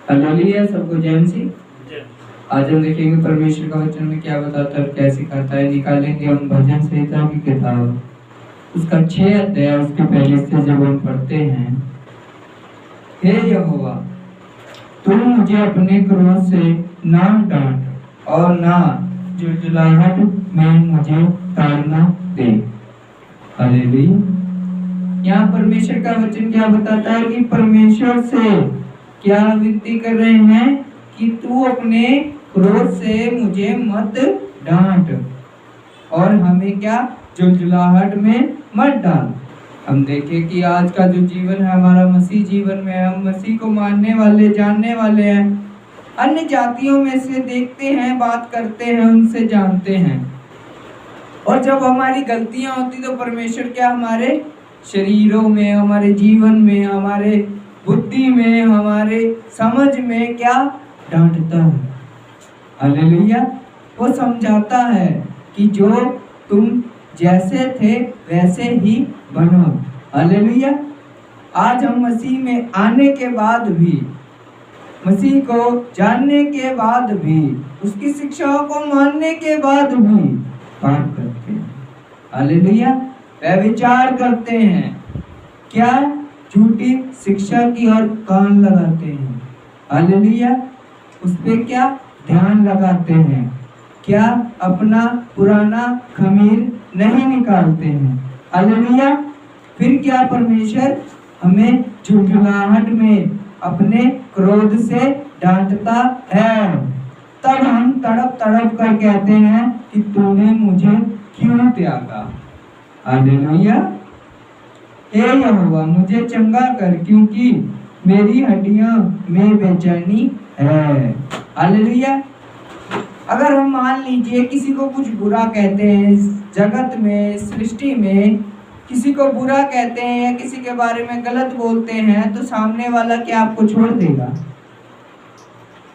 Hallelujah. सबको जय मसीह। आज हम देखेंगे परमेश्वर का वचन में क्या बताता है, क्या सिखाता है। निकालेंगे हम भजन संहिता की किताब, उसका 6 अध्याय, उसके पहले से जब हम पढ़ते हैं, हे यहोवा, तुम मुझे अपने क्रोध से ना डांट और ना झुंझलाहट में मुझे ताड़ना दे। हालेलुया। यहाँ परमेश्वर का वचन क्या बताता है कि परमेश्वर से क्या विनती कर रहे हैं कि तू अपने क्रोध से मुझे मत डांट और हमें क्या झुंझलाहट में मत डाल। हम देखें कि आज का जो जीवन है हमारा मसीह जीवन में है, हम मसीह को मानने वाले, जानने वाले हैं, अन्य जातियों में से देखते हैं, बात करते हैं, उनसे जानते हैं। और जब हमारी गलतियां होती तो परमेश्वर क्या हमारे शरीरों में, हमारे जीवन में, हमारे बुद्धि में, हमारे समझ में क्या डांटता है। हालेलुया। वो समझाता है कि जो तुम जैसे थे वैसे ही बनो। हालेलुया। आज हम मसीह में आने के बाद भी, मसीह को जानने के बाद भी, उसकी शिक्षाओं को मानने के बाद भी पाप करते हैं। हालेलुया। व्यभिचार करते हैं, क्या झूठी शिक्षा की ओर कान लगाते हैं। हालेलुया। उस पे क्या ध्यान लगाते हैं, क्या अपना पुराना खमीर नहीं निकालते हैं। हालेलुया। फिर क्या परमेश्वर हमें झुंझलाहट में अपने क्रोध से डांटता है। तब हम तड़प तड़प कर कहते हैं कि तूने मुझे क्यों त्यागा। हालेलुया। हे यहोवा, मुझे चंगा कर, क्योंकि मेरी हड्डियों में बेचैनी है। हालेलुया। अगर हम मान लीजिए किसी को कुछ बुरा कहते हैं, जगत में, सृष्टि में किसी को बुरा कहते हैं या किसी के बारे में गलत बोलते हैं, तो सामने वाला क्या आपको छोड़ देगा?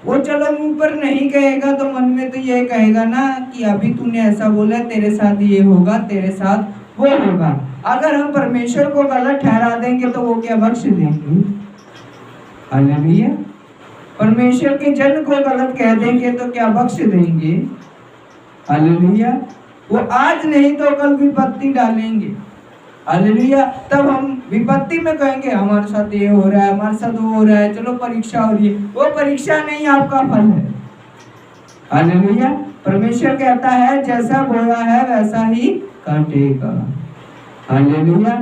वो चलो मुंह पर नहीं कहेगा तो मन में तो ये कहेगा ना कि अभी तूने ऐसा बोला, तेरे साथ ये होगा, तेरे साथ वो होगा। अगर हम परमेश्वर को गलत ठहरा देंगे तो वो क्या बख्श देंगे? हालेलुया। परमेश्वर के जन को गलत कह देंगे तो क्या बख्श देंगे? हालेलुया। वो आज नहीं तो कल विपत्ति डालेंगे। हालेलुया। तब हम विपत्ति में कहेंगे हमारे साथ ये हो रहा है, हमारे साथ वो हो रहा है, चलो परीक्षा हो रही है। वो परीक्षा नहीं, आपका फल है। हालेलुया। परमेश्वर कहता है जैसा बोया है वैसा ही काटेगा। हालेलुया।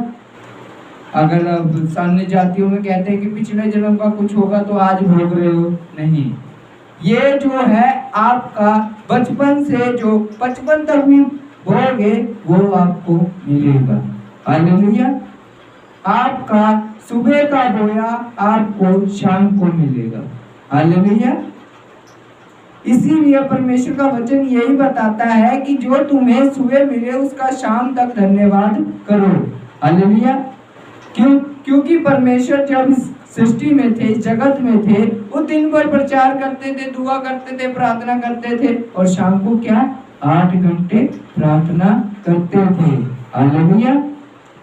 अगर अब अन्य जातियों में कहते हैं कि पिछले जन्म का कुछ होगा तो आज भोग रहे हो, नहीं, ये जो है आपका बचपन से जो 55 तक भी भोगे वो आपको मिलेगा। हालेलुया। आपका सुबह का बोया आपको शाम को मिलेगा। हालेलुया। इसीलिए परमेश्वर का वचन यही बताता है कि जो तुम्हें सुबह मिले उसका शाम तक धन्यवाद करो। हालेलुया। क्योंकि परमेश्वर जब इस सृष्टि में थे, जगत में थे, वो दिन भर प्रचार करते थे, दुआ करते थे, प्रार्थना करते थे और शाम को क्या 8 घंटे प्रार्थना करते थे। हालेलुया।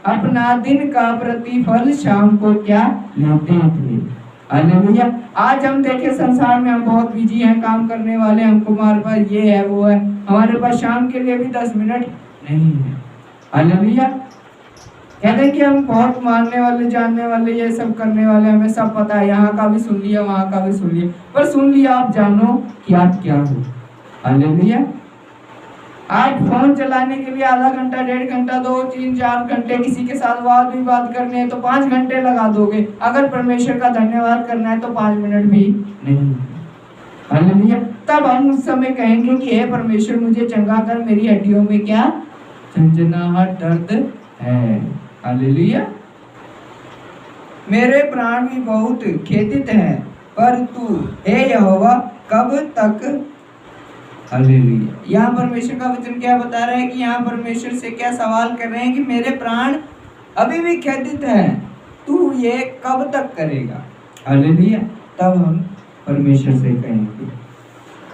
अपना दिन का प्रतिफल शाम को क्या लेते थे। हालेलुया। आज हम देखें संसार में हम बहुत बिजी हैं, काम करने वाले, हमको हमारे पास ये है वो है, हमारे पास शाम के लिए भी 10 मिनट नहीं है। हालेलुया। कहते हैं कि हम बहुत मानने वाले, जानने वाले, ये सब करने वाले, हमें सब पता है, यहाँ का भी सुन लिया, वहाँ का भी सुन लिया, पर सुन लिया आप जानो कि आप क्या हो। हालेलुया। आप फोन चलाने के लिए आधा घंटा, 1.5 घंटा, 2, 3, 4 घंटे, किसी के साथ वाद विवाद करने हैं तो 5 घंटे लगा दोगे। अगर परमेश्वर का धन्यवाद करना है तो 5 मिनट भी नहीं। हालेलुया। तब हम उस समय कहेंगे कि हे परमेश्वर मुझे चंगा कर, मेरी हड्डियों में क्या झंझनाहट, दर्द है। हालेलुया। मेरे प्राण भी बहुत खेदित हैं, पर तू हे यहोवा कब तक। हालेलुया। यहाँ परमेश्वर का वचन क्या बता रहा है कि यहाँ परमेश्वर से क्या सवाल कर रहे हैं कि मेरे प्राण अभी भी खेदित हैं, तू ये कब तक करेगा। हालेलुया। तब हम परमेश्वर से कहेंगे,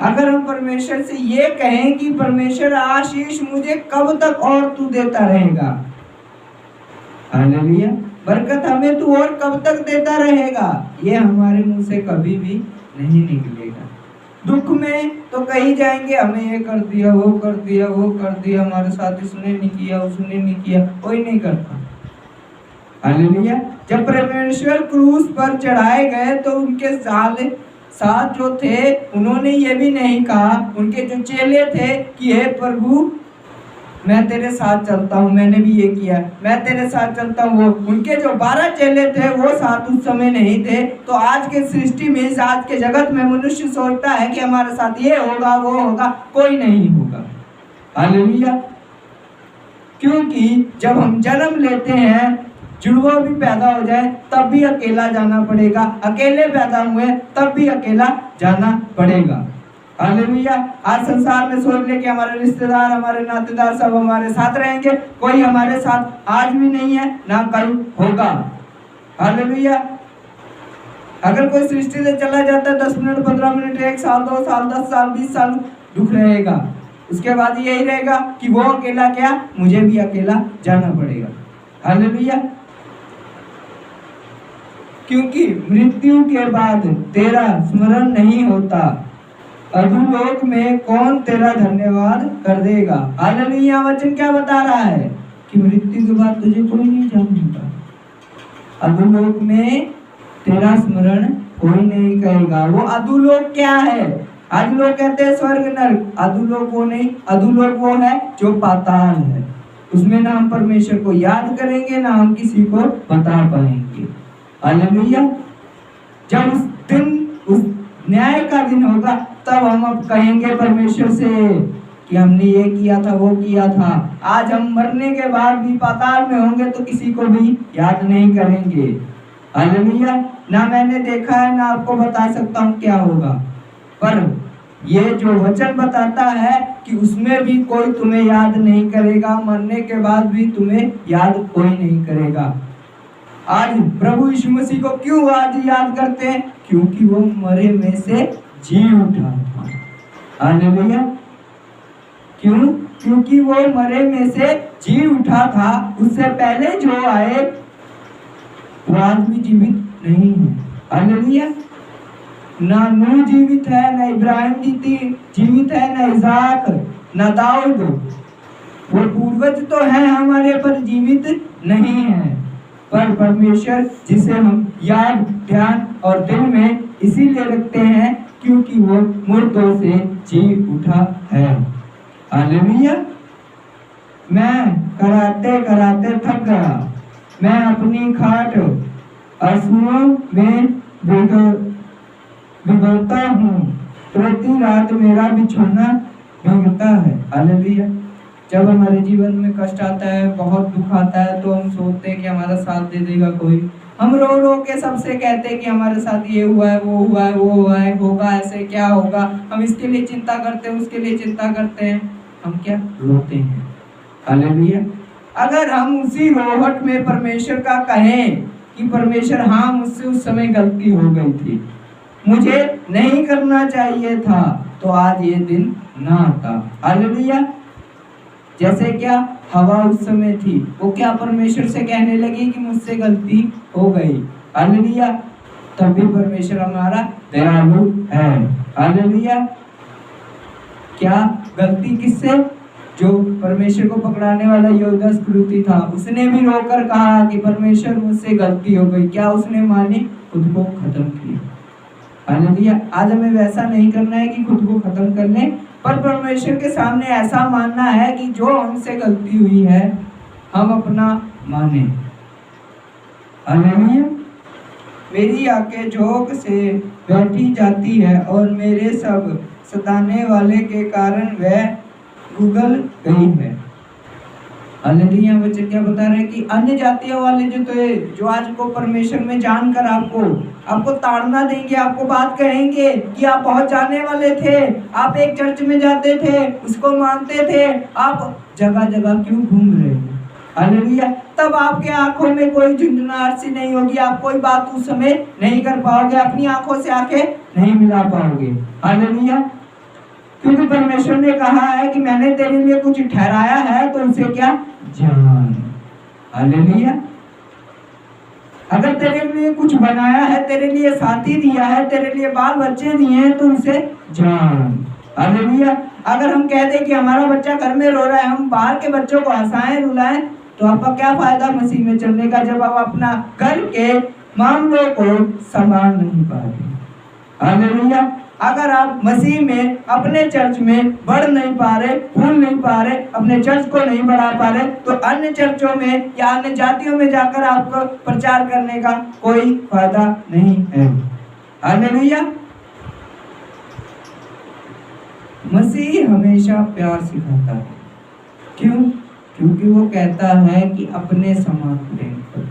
अगर हम परमेश्वर से ये कहें कि परमेश्वर आशीष मुझे कब तक और तू देता रहेगा। हालेलुया। बरकत हमें तू और कब तक देता रहेगा, ये हमारे मुंह से कभी भी नहीं निकलेगा। दुख में तो कही जाएंगे हमें ये कर दिया, वो कर दिया, वो कर दिया, हमारे साथ इसने नहीं किया, उसने नहीं किया, कोई नहीं करता। हालेलुया। जब परमेश्वर क्रूस पर चढ़ाए गए तो उनके साथ जो थे उन्होंने ये भी नहीं कहा, उनके जो चेले थे कि हे प्रभु मैं तेरे साथ चलता हूँ, मैंने भी ये किया, मैं तेरे साथ चलता हूँ। वो उनके जो 12 चेले थे वो साथ उस समय नहीं थे। तो आज के सृष्टि में, आज के जगत में मनुष्य सोचता है कि हमारे साथ ये होगा, वो होगा, कोई नहीं होगा। हालेलुया। क्योंकि जब हम जन्म लेते हैं, जुड़वा भी पैदा हो जाए तब भी अकेला जाना पड़ेगा, अकेले पैदा हुए तब भी अकेला जाना पड़ेगा। हालेलुया। आज संसार में सोच ले कि हमारे रिश्तेदार, हमारे नातेदार सब हमारे साथ रहेंगे, कोई हमारे साथ आज भी नहीं है, ना कल होगा। हालेलुया। अगर कोई सृष्टि से चला जाता है 10 मिनट, 15 मिनट, 1 साल, 2 साल, 10 साल, 20 साल दुख रहेगा। उसके बाद यही रहेगा कि वो अकेला क्या, मुझे भी अकेला जाना पड़ेगा। हालेलुया। क्योंकि मृत्यु के बाद तेरा स्मरण नहीं होता, अधोलोक में कौन तेरा धन्यवाद कर देगा। हालेलुया। वचन क्या बता रहा है कि मृत्यु के बाद तुझे कोई नहीं जानेगा, अधोलोक में तेरा स्मरण कोई नहीं करेगा। वो अधोलोक क्या है? आज लोग कहते हैं स्वर्ग नरक, अधोलोक वो नहीं, अधोलोक वो है जो पाताल है। उसमें ना हम परमेश्वर को याद करेंगे, ना हम किसी को बता पाएंगे। हालेलुया। जब उस दिन, उस न्याय का दिन होगा, तब हम अब कहेंगे परमेश्वर से कि हमने ये किया था, वो किया था। आज हम मरने के बाद भी पाताल में होंगे तो किसी को भी याद नहीं करेंगे। हालेलुया। ना मैंने देखा है, ना आपको बता सकता हूँ क्या होगा, पर ये जो वचन बताता है कि उसमें भी कोई तुम्हें याद नहीं करेगा, मरने के बाद भी तुम्हें याद कोई नहीं करेगा। आज प्रभु यीशु मसीह को क्यों आज याद करते हैं? क्योंकि वो मरे में से जी उठा था। हालेलुया। क्यों? क्योंकि वो मरे में से जी उठा था। उससे पहले जो आए वो आज भी जीवित नहीं है। हालेलुया। ना नूह जीवित है, ना इब्राहिम जीवित है, ना इसाक, ना दाऊद। वो पूर्वज तो है हमारे, पर जीवित नहीं है। पर परमेश्वर जिसे हम याद, ध्यान और दिल में इसीलिए रखते हैं क्योंकि वो मुर्दों से जी उठा है। हालेलुया। मैं कराते कराते थक गया, मैं अपनी खाट आंसुओं में भिगोता हूँ, प्रति रात मेरा बिछौना भीगता है। हालेलुया। जब हमारे जीवन में कष्ट आता है, बहुत दुख आता है, तो हम सोचते हैं कि हमारा साथ दे देगा कोई। हम रो रो के सबसे कहते हैं कि हमारे साथ ये हुआ है, वो हुआ है, वो हुआ है, होगा ऐसे, क्या होगा। हम इसके लिए चिंता करते हैं, उसके लिए चिंता करते हैं, हम क्या रोते हैं। हालेलुया। अगर हम उसी रोहट में परमेश्वर का कहें कि परमेश्वर हाँ, मुझसे उस समय गलती हो गई थी, मुझे नहीं करना चाहिए था, तो आज ये दिन ना आता। हालेलुया। जैसे क्या हवा उस समय थी, वो क्या परमेश्वर से कहने लगी कि मुझसे गलती हो गई। हालेलुया। तभी परमेश्वर हमारा दयालु है। हालेलुया। क्या गलती किससे? जो परमेश्वर को पकड़ाने वाला योद्धा स्क्रूति था, उसने भी रोकर कहा कि परमेश्वर मुझसे गलती हो गई। क्या उसने मानी? खुद को खत्म किया। हालेलुया। आज हमें वैसा नहीं करना है कि खुद को खत्म कर लें, पर परमेश्वर के सामने ऐसा मानना है कि जो हमसे गलती हुई है हम अपना माने। हालेलुया। मेरी आंखें झोंक से बैठी जाती है और मेरे सब सताने वाले के कारण वह उगल गई है। हालेलुया। बच्चे क्या बता रहे हैं कि अन्य जातियों वाले जो आज को परमेश्वर में जानकर आपको ताड़ना देंगे, आपको बात कहेंगे कि आप बहुत जाने वाले थे, आप एक चर्च में जाते थे, उसको मानते थे, आप जगह जगह क्यों घूम रहे हो। हालेलुया। तब आपके आंखों में कोई झुंझुनाहट सी नहीं होगी, आप कोई बात उस समय नहीं कर पाओगे, अपनी आंखों से आंखें नहीं मिला पाओगे। हालेलुया। क्योंकि परमेश्वर ने कहा है कि मैंने तेरे लिए कुछ ठहराया है, तो उसे क्या जान। हालेलुया। अगर तेरे लिए कुछ बनाया है, तेरे लिए साथी दिया है, तेरे लिए बाल बच्चे दिए हैं, तो उसे जान। हालेलुया। अगर हम कह दें कि हमारा बच्चा घर में रो रहा है, हम बाहर के बच्चों को हंसाएं रुलाएं, तो आपका क्या फायदा मसीह में चलने का, जब आप अपना घर के मामलों को संभाल नहीं पा रहे। हालेलुया। अगर आप मसीह में अपने चर्च में बढ़ नहीं पा रहे, फूल नहीं पा रहे, अपने चर्च को नहीं बढ़ा पा रहे, तो अन्य चर्चों में या अन्य जातियों में जाकर आपको प्रचार करने का कोई फायदा नहीं है। हालेलुया। मसीह हमेशा प्यार सिखाता है। क्यों? क्योंकि वो कहता है कि अपने समान प्रेम करो।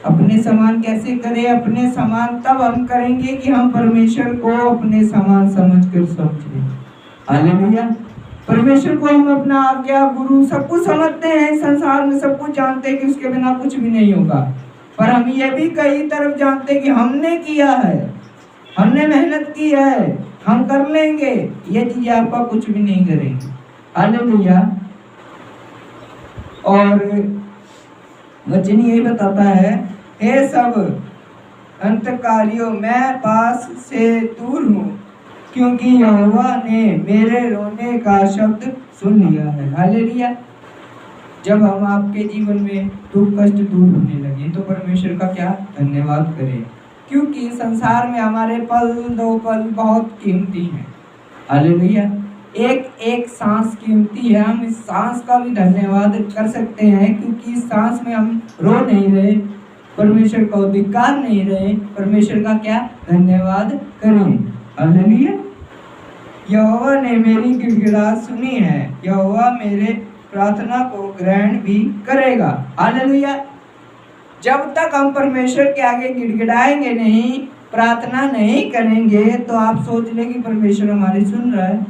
अपने समान कैसे करें? अपने समान तब हम करेंगे कि हम परमेश्वर को अपने समान समझकर समझें। हालेलुया। परमेश्वर को हम अपना आज्ञा, गुरु सब कुछ समझते हैं, संसार में सब कुछ जानते हैं कि उसके बिना कुछ भी नहीं होगा, पर हम ये भी कई तरफ जानते हैं कि हमने किया है, हमने मेहनत की है, हम कर लेंगे, ये चीजें आपका कुछ भी नहीं करेंगे। हालेलुया। और वचन ये बताता है, हे सब अंतकारियों, मैं पास से दूर हूँ, क्योंकि यहोवा ने मेरे रोने का शब्द सुन लिया है। हालेलुया। जब हम आपके जीवन में दुख कष्ट दूर होने लगे तो परमेश्वर का क्या धन्यवाद करें, क्योंकि संसार में हमारे पल दो पल बहुत कीमती हैं। हालेलुया। एक एक सांस कीमती है। हम इस सांस का भी धन्यवाद कर सकते हैं, क्योंकि इस सांस में हम रो नहीं रहे, परमेश्वर को धिक्कार नहीं रहे, परमेश्वर का क्या धन्यवाद करें। हालेलुया। यहोवा ने मेरी गिड़गिड़ाहट सुनी है, यहोवा मेरे प्रार्थना को ग्रहण भी करेगा। हालेलुया। जब तक हम परमेश्वर के आगे गिड़गिड़ाएंगे नहीं, प्रार्थना नहीं करेंगे, तो आप सोच लें कि परमेश्वर हमारी सुन रहा है।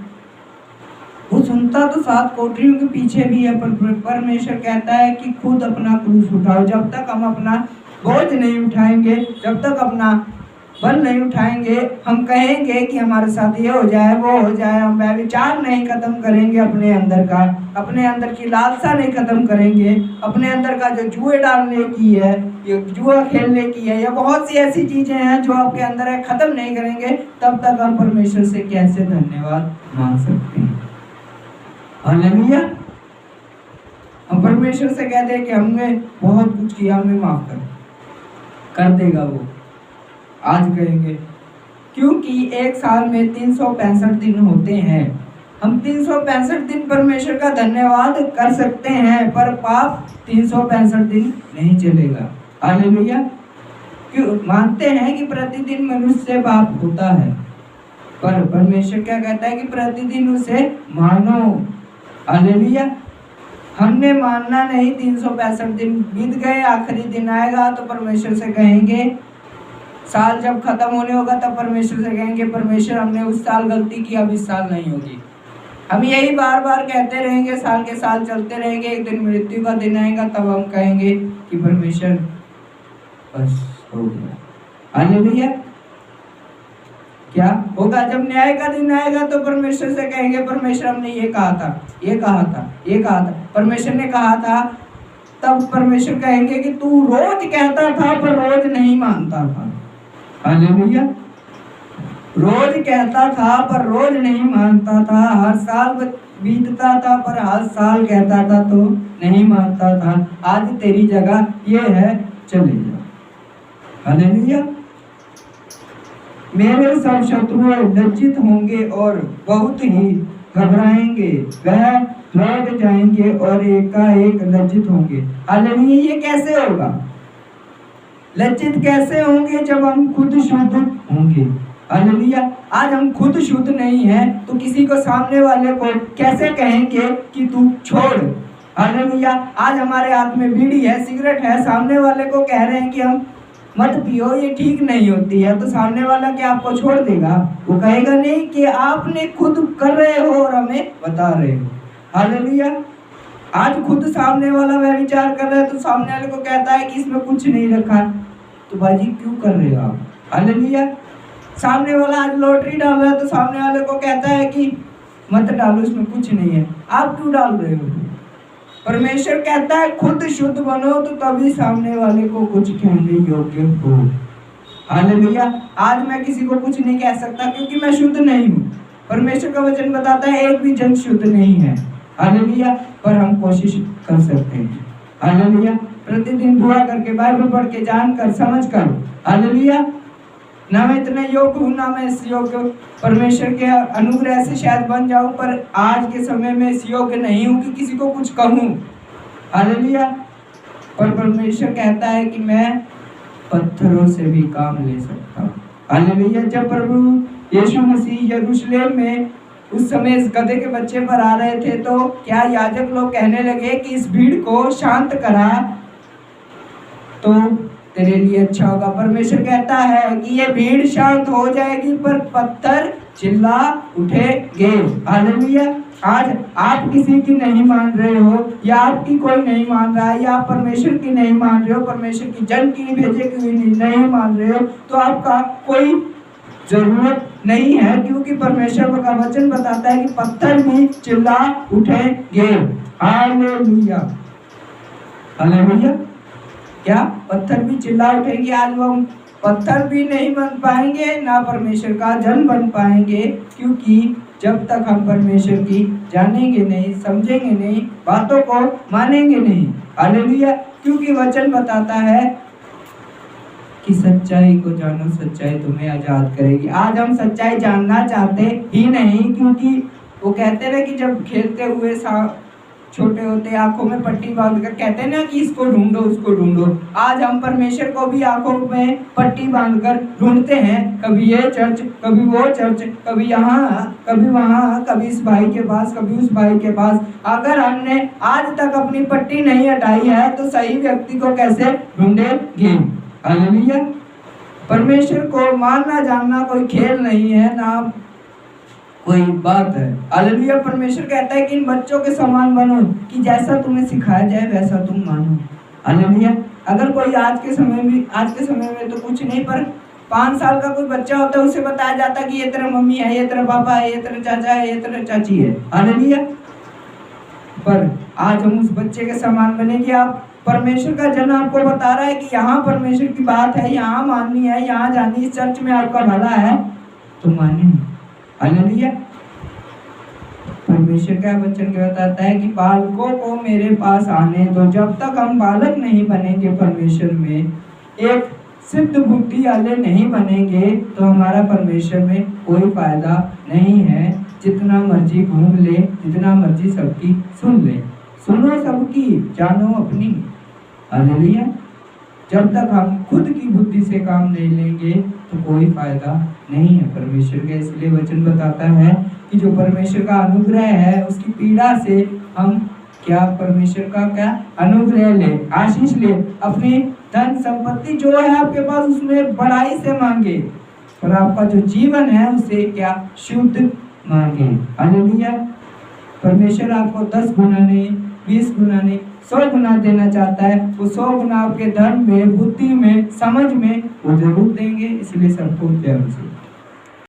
वो सुनता तो 7 कोठरियों के पीछे भी है, पर परमेश्वर कहता है कि खुद अपना क्रूस उठाओ। जब तक हम अपना बोझ नहीं उठाएंगे, जब तक अपना बल नहीं उठाएंगे, हम कहेंगे कि हमारे साथ ये हो जाए वो हो जाए, हम व्यभिचार नहीं खत्म करेंगे अपने अंदर का, अपने अंदर की लालसा नहीं खत्म करेंगे, अपने अंदर का जो जुए डालने की है, ये जुआ खेलने की है, या बहुत सी ऐसी चीजें हैं जो आपके अंदर है, खत्म नहीं करेंगे, तब तक हम परमेश्वर से कैसे धन्यवाद मांग सकते हैं। हालेलुया। हम परमेश्वर से कहते हैं कि हमने बहुत कुछ किया, हमें माफ कर देगा वो। आज कहेंगे, क्योंकि एक साल में 365 दिन होते हैं, हम 365 दिन परमेश्वर का धन्यवाद कर सकते हैं, पर पाप 365 दिन नहीं चलेगा। हालेलुया। क्यों? मानते हैं कि प्रतिदिन मनुष्य से पाप होता है, पर परमेश्वर क्या कहता है कि प्रतिदिन उसे मानो। हालेलुया। हमने मानना नहीं। 365 दिन बीत गए, आखिरी दिन आएगा तो परमेश्वर से कहेंगे, साल जब खत्म होने होगा तब परमेश्वर से कहेंगे, परमेश्वर हमने उस साल गलती की, अब इस साल नहीं होगी। हम यही बार बार कहते रहेंगे, साल के साल चलते रहेंगे, एक दिन मृत्यु का दिन आएगा तब हम कहेंगे कि परमेश्वर बस हो गया। हालेलुया। क्या होगा? जब न्याय का दिन आएगा तो परमेश्वर से कहेंगे, परमेश्वर हमने ये कहा था, ये कहा था, ये कहा था, परमेश्वर ने कहा था। तब परमेश्वर कहेंगे कि तू रोज कहता था पर रोज नहीं मानता था। हालेलुया। रोज कहता था पर रोज नहीं मानता था, हर साल बीतता था पर हर साल कहता था तो नहीं मानता था। आज तेरी जगह ये है, चले जा। हालेलुया। मेरे सब शत्रु लज्जित होंगे और बहुत ही घबराएंगे, वह लौट जाएंगे और एकाएक लज्जित होंगे। हालेलुया। ये कैसे होगा? लज्जित कैसे होंगे? जब हम खुद शुद्ध होंगे। हालेलुया। आज हम खुद शुद्ध नहीं है तो किसी को, सामने वाले को कैसे कहेंगे कि तू छोड़। हालेलुया। आज हमारे हाथ में बीड़ी है, सिगरेट है, सामने वाले को कह रहे हैं कि हम मत पियो, ये ठीक नहीं होती है, तो सामने वाला क्या आपको छोड़ देगा? वो कहेगा नहीं कि आपने खुद कर रहे हो और हमें बता रहे हो। हालेलुया। आज खुद सामने वाला वह विचार कर रहा है तो सामने वाले को कहता है कि इसमें कुछ नहीं रखा, तो बाजी क्यों कर रहे हो आप? हालेलुया। सामने वाला आज लॉटरी डाल रहा है तो सामने वाले को कहता है कि मत डालो, इसमें कुछ नहीं है, आप क्यों डाल रहे हो? परमेश्वर कहता है खुद शुद्ध बनो तो तभी सामने वाले को कुछ कहने योग्य हो। हालेलुया। आज मैं किसी को कुछ नहीं कह सकता क्योंकि मैं शुद्ध नहीं हूँ। परमेश्वर का वचन बताता है एक भी जन शुद्ध नहीं है। हालेलुया। पर हम कोशिश कर सकते हैं। हालेलुया। प्रतिदिन दुआ करके, बाइबल पढ़ के, जानकर, समझकर, हालेलुया, ना मैं इतना योग्य हूँ ना मैं इस योग्य, परमेश्वर के अनुग्रह से शायद बन जाऊं, पर आज के समय में इस योग्य नहीं हूँ कि किसी को कुछ कहूँ। हालेलुया। पर परमेश्वर कहता है कि मैं पत्थरों से भी काम ले सकता हूँ। हालेलुया। जब प्रभु यीशु मसीह यरूशलेम में उस समय इस गधे के बच्चे पर आ रहे थे तो क्या याजक लोग कहने लगे कि इस भीड़ को शांत करा तो तेरे लिए अच्छा होगा। परमेश्वर कहता है कि ये भीड़ शांत हो जाएगी पर पत्थर चिल्ला उठेंगे। हालेलुया। आज आप किसी की नहीं मान रहे हो या आपकी कोई नहीं मान रहा है या आप परमेश्वर की नहीं मान रहे हो, परमेश्वर की जन की भेजे की नहीं मान रहे हो, तो आपका कोई जरूरत नहीं है क्योंकि परमेश्वर का वचन बताता है कि पत्थर भी चिल्ला उठेंगे। हालेलुया। हालेलुया। क्या पत्थर भी चिल्ला उठेंगे? आज हम पत्थर भी नहीं बन पाएंगे ना परमेश्वर का जन बन पाएंगे क्योंकि जब तक हम परमेश्वर की जानेंगे नहीं, समझेंगे नहीं, बातों को मानेंगे नहीं। हालेलुया। क्योंकि वचन बताता है कि सच्चाई को जानो, सच्चाई तुम्हें आजाद करेगी। आज हम सच्चाई जानना चाहते ही नहीं क्योंकि वो कहते रहे कि जब खेलते हुए छोटे होते आंखों में पट्टी बांधकर कहते ना कि इसको ढूंढो उसको ढूंढो। आज हम परमेश्वर को भी आंखों में पट्टी बांधकर ढूंढते हैं। कभी ये चर्च, कभी वो चर्च, कभी यहाँ, कभी वहाँ, कभी इस भाई के पास, कभी उस भाई के पास। अगर हमने आज तक अपनी पट्टी नहीं हटाई है तो सही व्यक्ति को कैसे ढूंढेंगे? हालेलुया। परमेश्वर को मानना जानना कोई खेल नहीं है ना कोई बात है। हालेलुया। परमेश्वर कहता है कि इन बच्चों के समान बनो कि जैसा तुम्हें सिखाया जाए वैसा तुम मानो। हालेलुया। अगर कोई आज के समय में तो कुछ नहीं, पर 5 साल का कोई बच्चा होता है उसे बताया जाता है कि ये तेरा मम्मी है, ये तेरा पापा है, ये तेरा चाचा है, ये तेरा चाची है। हालेलुया। पर आज हम उस बच्चे के समान बनेंगे। आप परमेश्वर का जन आपको बता रहा है कि यहाँ परमेश्वर की बात है, यहाँ माननी है, यहाँ जानी, इस चर्च में आपका भला है तो माने। हालेलुया। परमेश्वर का वचन बताता है कि बालकों को मेरे पास आने दो। जब तक हम बालक नहीं बनेंगे परमेश्वर में, एक सिद्ध बुद्धि वाले नहीं बनेंगे तो हमारा परमेश्वर में कोई फायदा नहीं है। जितना मर्जी घूम ले, जितना मर्जी सबकी सुन ले, सुनो सबकी, जानो अपनी। हालेलुया। जब तक हम खुद की बुद्धि से काम नहीं लेंगे तो कोई फायदा नहीं है परमेश्वर का। इसलिए वचन बताता है कि जो परमेश्वर का अनुग्रह है उसकी पीड़ा से हम क्या परमेश्वर का क्या अनुग्रह ले, आशीष ले, अपनी धन संपत्ति जो है आपके पास उसमें बड़ाई से मांगे और आपका जो जीवन है उसे क्या शुद्ध मांगे। हालेलुया। परमेश्वर आपको 10 गुना नहीं, 20 गुना नहीं, 100 गुना देना चाहता है। वो 100 गुना आपके धन में, बुद्धि में, समझ में वो जरूर देंगे। इसलिए सबको प्यार से